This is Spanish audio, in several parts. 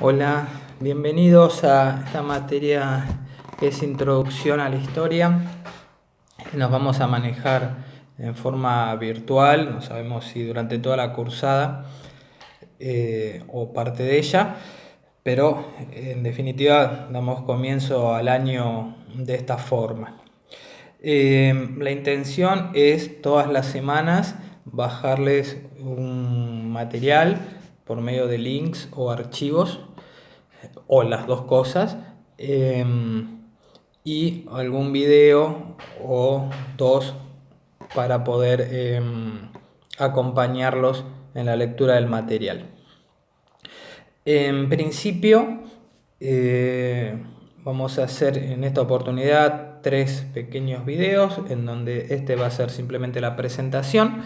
Hola, bienvenidos a esta materia que es Introducción a la Historia. Nos vamos a manejar en forma virtual, no sabemos si durante toda la cursada o parte de ella, pero en definitiva damos comienzo al año de esta forma. La intención es todas las semanas bajarles un material por medio de links o archivos o las dos cosas, y algún video o dos para poder acompañarlos en la lectura del material. En principio, vamos a hacer en esta oportunidad 3 pequeños videos en donde este va a ser simplemente la presentación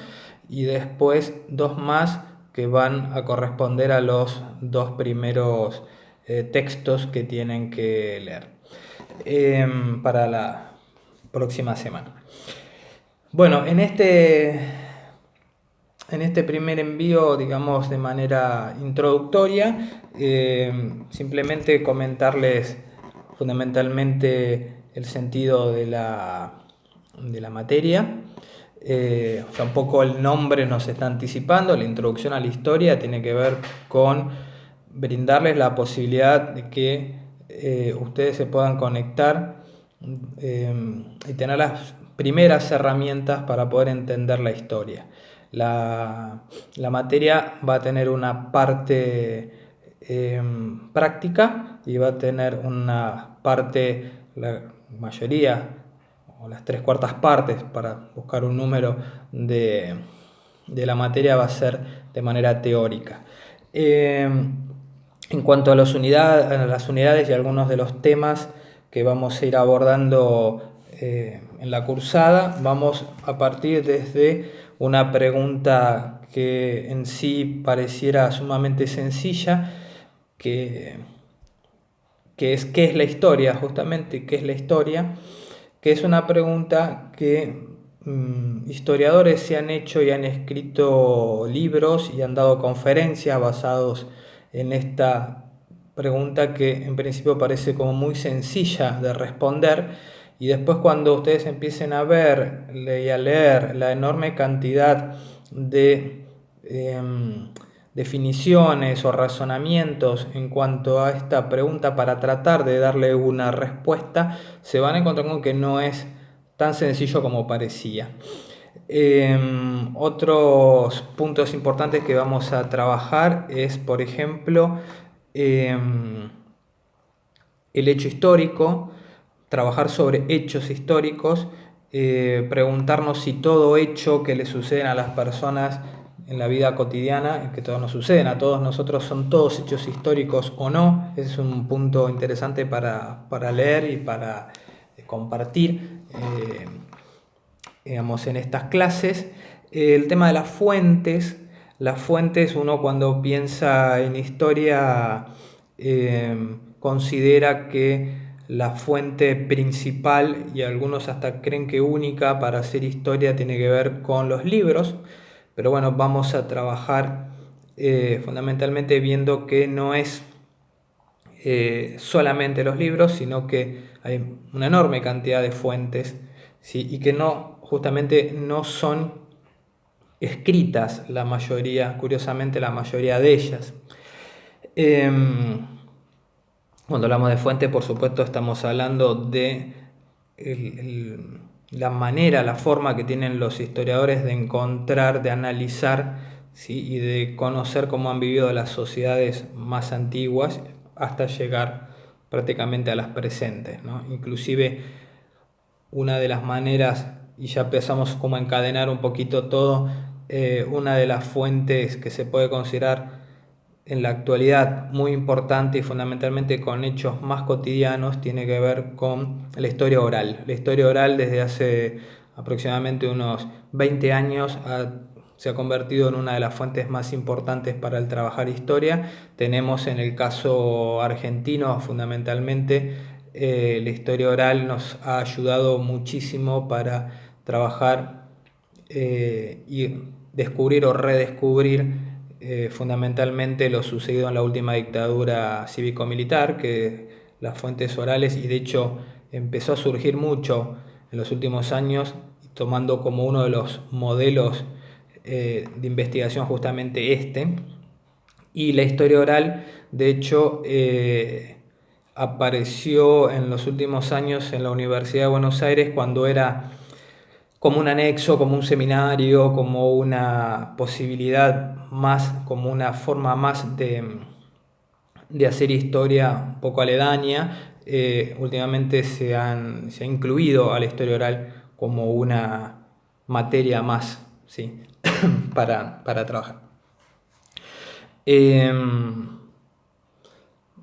y después 2 más que van a corresponder a los 2 primeros textos que tienen que leer para la próxima semana. Bueno, en este primer envío, digamos de manera introductoria, simplemente comentarles fundamentalmente el sentido de la materia. Un poco el nombre nos está anticipando. La introducción a la historia tiene que ver con brindarles la posibilidad de que ustedes se puedan conectar y tener las primeras herramientas para poder entender la historia. La materia va a tener una parte práctica y va a tener una parte, la mayoría o las 3/4 partes, para buscar un número de la materia, va a ser de manera teórica. En cuanto a las unidades y algunos de los temas que vamos a ir abordando en la cursada, vamos a partir desde una pregunta que en sí pareciera sumamente sencilla, que es ¿qué es la historia? Justamente, ¿qué es la historia? Que es una pregunta que historiadores se han hecho y han escrito libros y han dado conferencias basados en esta pregunta, que en principio parece como muy sencilla de responder, y después cuando ustedes empiecen a ver y a leer la enorme cantidad de definiciones o razonamientos en cuanto a esta pregunta para tratar de darle una respuesta, se van a encontrar con que no es tan sencillo como parecía. Otros puntos importantes que vamos a trabajar es, por ejemplo, el hecho histórico, trabajar sobre hechos históricos, preguntarnos si todo hecho que le suceden a las personas en la vida cotidiana, que todos nos suceden, a todos nosotros, son todos hechos históricos o no. Ese es un punto interesante para leer y para compartir digamos, en estas clases. El tema de las fuentes, uno cuando piensa en historia considera que la fuente principal, y algunos hasta creen que única para hacer historia, tiene que ver con los libros, pero bueno, vamos a trabajar fundamentalmente viendo que no es solamente los libros, sino que hay una enorme cantidad de fuentes, ¿sí? Y que justamente no son escritas la mayoría, curiosamente la mayoría de ellas. Cuando hablamos de fuente, por supuesto, estamos hablando de la manera, la forma que tienen los historiadores de encontrar, de analizar, ¿sí? Y de conocer cómo han vivido las sociedades más antiguas hasta llegar prácticamente a las presentes, ¿no? Inclusive una de las maneras, y ya empezamos como a encadenar un poquito todo, una de las fuentes que se puede considerar en la actualidad muy importante y fundamentalmente con hechos más cotidianos, tiene que ver con la historia oral. La historia oral desde hace aproximadamente unos 20 años se ha convertido en una de las fuentes más importantes para el trabajar historia. Tenemos en el caso argentino fundamentalmente la historia oral nos ha ayudado muchísimo para trabajar y descubrir o redescubrir fundamentalmente lo sucedido en la última dictadura cívico-militar, que las fuentes orales, y de hecho empezó a surgir mucho en los últimos años, tomando como uno de los modelos de investigación justamente y la historia oral, de hecho, apareció en los últimos años en la Universidad de Buenos Aires cuando era como un anexo, como un seminario, como una posibilidad más, como una forma más de hacer historia un poco aledaña. Últimamente se ha incluido a la historia oral como una materia más, ¿sí? para trabajar.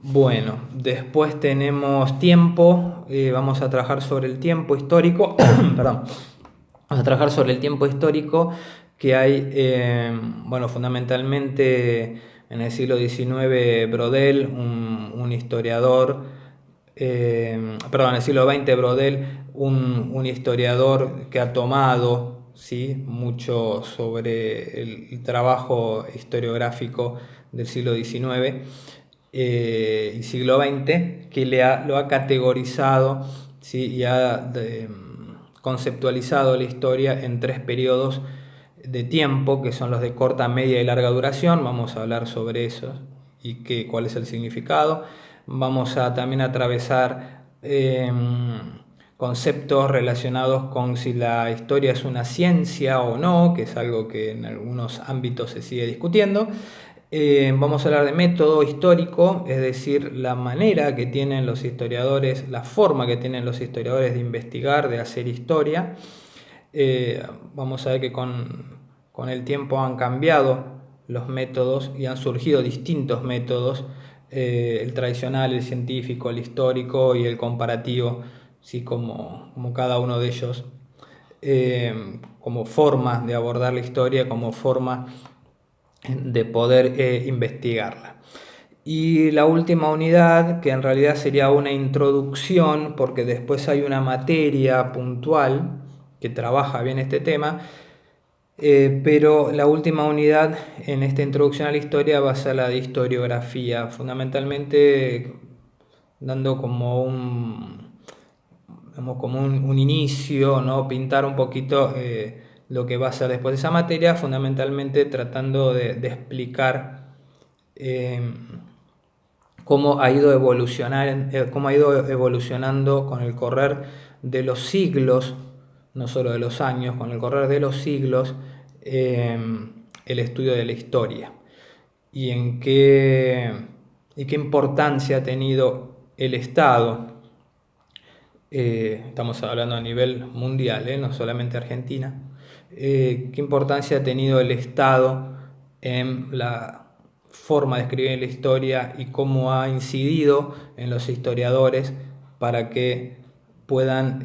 Bueno, después tenemos tiempo, vamos a trabajar sobre el tiempo histórico, perdón, vamos a trabajar sobre el tiempo histórico que hay, bueno, fundamentalmente en el siglo XIX Brodel, un historiador, perdón, en el siglo XX Brodel, un historiador que ha tomado, ¿sí?, mucho sobre el trabajo historiográfico del siglo XIX y siglo XX, que lo ha categorizado, ¿sí?, y ha conceptualizado la historia en 3 periodos de tiempo, que son los de corta, media y larga duración. Vamos a hablar sobre eso y cuál es el significado. Vamos a también atravesar conceptos relacionados con si la historia es una ciencia o no, que es algo que en algunos ámbitos se sigue discutiendo. Vamos a hablar de método histórico, es decir, la manera que tienen los historiadores, la forma que tienen los historiadores de investigar, de hacer historia. Vamos a ver que con el tiempo han cambiado los métodos y han surgido distintos métodos, el tradicional, el científico, el histórico y el comparativo, ¿sí?, como cada uno de ellos, como forma de abordar la historia, como forma de poder investigarla. Y la última unidad, que en realidad sería una introducción, porque después hay una materia puntual que trabaja bien este tema, pero la última unidad en esta introducción a la historia va a ser la de historiografía, fundamentalmente dando como un inicio, ¿no?, pintar un poquito lo que va a ser después de esa materia, fundamentalmente tratando de explicar cómo ha ido evolucionando con el correr de los siglos, no solo de los años, con el correr de los siglos, el estudio de la historia y qué importancia ha tenido el Estado. Estamos hablando a nivel mundial, no solamente Argentina. Qué importancia ha tenido el Estado en la forma de escribir la historia y cómo ha incidido en los historiadores para que puedan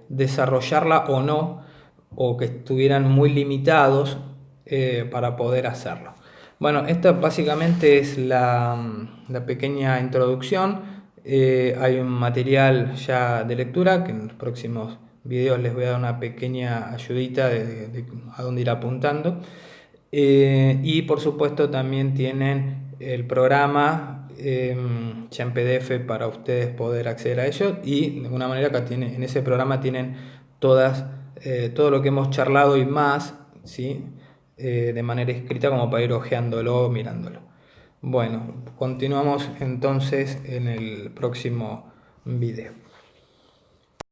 desarrollarla o no, o que estuvieran muy limitados para poder hacerlo. Bueno, esta básicamente es la pequeña introducción. Hay un material ya de lectura que en los próximos videos les voy a dar una pequeña ayudita de a dónde ir apuntando. Y por supuesto también tienen el programa ya en PDF para ustedes poder acceder a ello, y de alguna manera acá en ese programa tienen todo lo que hemos charlado y más, ¿sí?, de manera escrita, como para ir hojeándolo, mirándolo. Bueno, continuamos entonces en el próximo video.